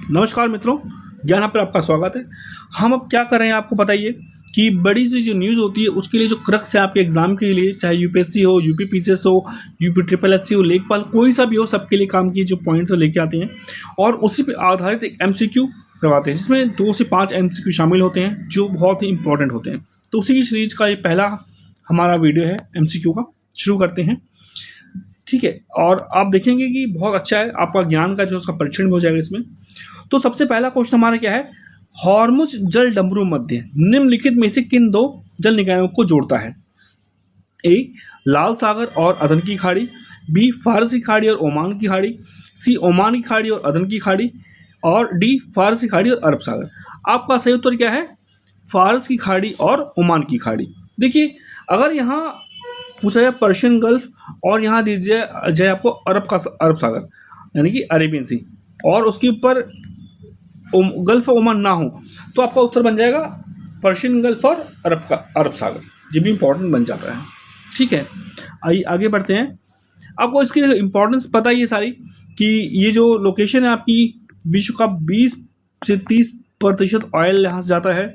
नमस्कार मित्रों, ज्ञान पर आपका स्वागत है। हम अब क्या कर रहे हैं आपको बताइए कि बड़ी सी जो न्यूज़ होती है उसके लिए जो क्रक्स है आपके एग्जाम के लिए, चाहे यूपीएससी हो, यूपी पीसीएस हो, यूपी ट्रिपल एससी हो, लेखपाल, कोई सा भी हो, सबके लिए काम की जो पॉइंट्स लेके आते हैं और उसी पे आधारित एक एमसीक्यू करवाते हैं जिसमें 2 से 5 एमसीक्यू शामिल होते हैं जो बहुत ही इंपॉर्टेंट होते हैं। तो उसी की सीरीज का ये पहला हमारा वीडियो है एमसीक्यू का। शुरू करते हैं, ठीक है। और आप देखेंगे कि बहुत अच्छा है, आपका ज्ञान का जो उसका परीक्षण हो जाएगा इसमें। तो सबसे पहला क्वेश्चन हमारा क्या है, हॉर्मुज जल डमरू मध्य निम्नलिखित में से किन दो जल निकायों को जोड़ता है? ए लाल सागर और अदन की खाड़ी, बी फारस की खाड़ी और ओमान की खाड़ी, सी ओमान की खाड़ी और अदन की खाड़ी, और डी फारस की खाड़ी और अरब सागर। आपका सही उत्तर क्या है? फारस की खाड़ी और ओमान की खाड़ी। देखिए, अगर यहाँ पूछा जाए पर्शियन गल्फ और यहाँ दीजिए जाए आपको अरब सागर यानी कि अरेबियन सी, और उसके ऊपर गल्फ ओमान ना हो, तो आपका उत्तर बन जाएगा पर्शियन गल्फ और अरब सागर। ये भी इंपॉर्टेंट बन जाता है, ठीक है। आइए आगे बढ़ते हैं। आपको इसकी इंपॉर्टेंस पता ही है सारी कि ये जो लोकेशन है आपकी, विश्व का 20 से 30% ऑयल यहाँ से जाता है,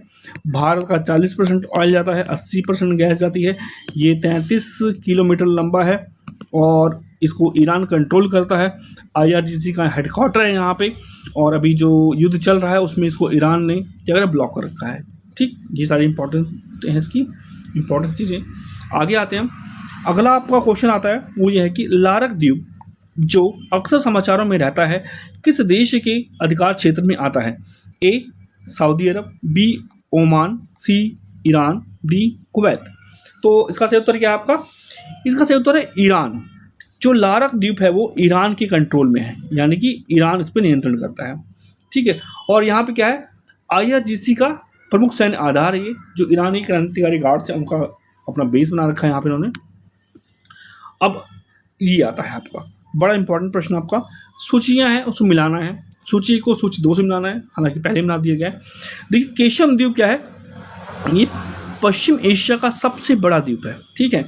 भारत का 40% ऑयल जाता है, 80% गैस जाती है। ये 33 किलोमीटर लंबा है और इसको ईरान कंट्रोल करता है। आईआरजीसी का हेडक्वार्टर है यहाँ पे, और अभी जो युद्ध चल रहा है उसमें इसको ईरान ने जगह ब्लॉक कर रखा है, ठीक। ये सारी इंपॉर्टेंट है इसकी इंपॉर्टेंट चीज़ें। आगे आते हैं हम। अगला आपका क्वेश्चन आता है वो ये है कि लारक द्वीप जो अक्सर समाचारों में रहता है किस देश के अधिकार क्षेत्र में आता है? ए सऊदी अरब, बी ओमान, सी ईरान, डी कुवैत। तो इसका सही उत्तर क्या है आपका? इसका सही उत्तर है ईरान। जो लारक द्वीप है वो ईरान के कंट्रोल में है, यानी कि ईरान इस पर नियंत्रण करता है, ठीक है। और यहाँ पे क्या है, आईआरजीसी का प्रमुख सैन्य आधार है ये, जो ईरानी क्रांतिकारी गार्ड्स है उनका अपना बेस बना रखा है यहाँ पे इन्होंने। अब ये आता है आपका बड़ा इंपॉर्टेंट प्रश्न, आपका सूचियाँ हैं उसको मिलाना है, सूची को सूची 2 से मिलाना है, हालांकि पहले मिला दिया गया है। देखिए केशम द्वीप क्या है, ये पश्चिम एशिया का सबसे बड़ा द्वीप है, ठीक है।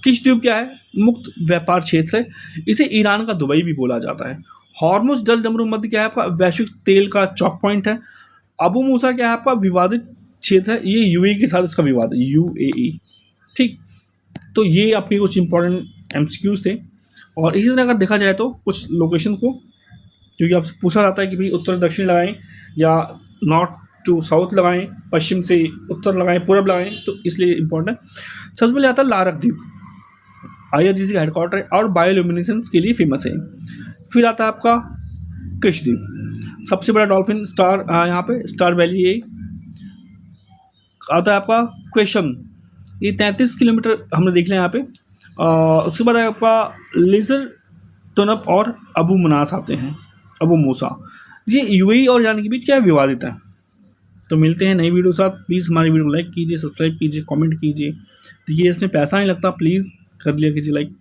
किश द्वीप क्या है, मुक्त व्यापार क्षेत्र है, इसे ईरान का दुबई भी बोला जाता है। हॉर्मुज जल डमरू मध्य क्या है आपका, वैश्विक तेल का चौक पॉइंट है। अबू मूसा क्या है आपका, विवादित क्षेत्र है, ये यूएई के साथ इसका विवाद है, यूएई, ठीक। तो ये आपके कुछ इंपॉर्टेंट एमसीक्यूज थे। और इसी तरह अगर देखा जाए तो कुछ लोकेशन को, क्योंकि आपसे पूछा जाता है कि भाई उत्तर दक्षिण लगाएं या नॉर्थ टू साउथ लगाएं, पश्चिम से उत्तर लगाएं, पूरब लगाएं, तो इसलिए इंपॉर्टेंट है। सबसे पहले आता है लारक द्वीप, आईआरजीसी का हेडक्वार्टर है और बायोल्यूमिनेसेंस के लिए फेमस है। फिर आता है आपका किश द्वीप, सबसे बड़ा डॉल्फिन स्टार यहाँ पे स्टार वैली है। आता है आपका क्वेशम, ये 33 किलोमीटर हमने देख लिया यहाँ पे। उसके बाद आपका लेजर टोनप और अबू मनास आते हैं, अबू मूसा। ये यूएई और ईरान के बीच क्या विवादित है। तो मिलते हैं नई वीडियो के साथ। प्लीज़ हमारी वीडियो को लाइक कीजिए, सब्सक्राइब कीजिए, कमेंट कीजिए। तो ये इसमें पैसा नहीं लगता, प्लीज़ कर लिया कीजिए लाइक।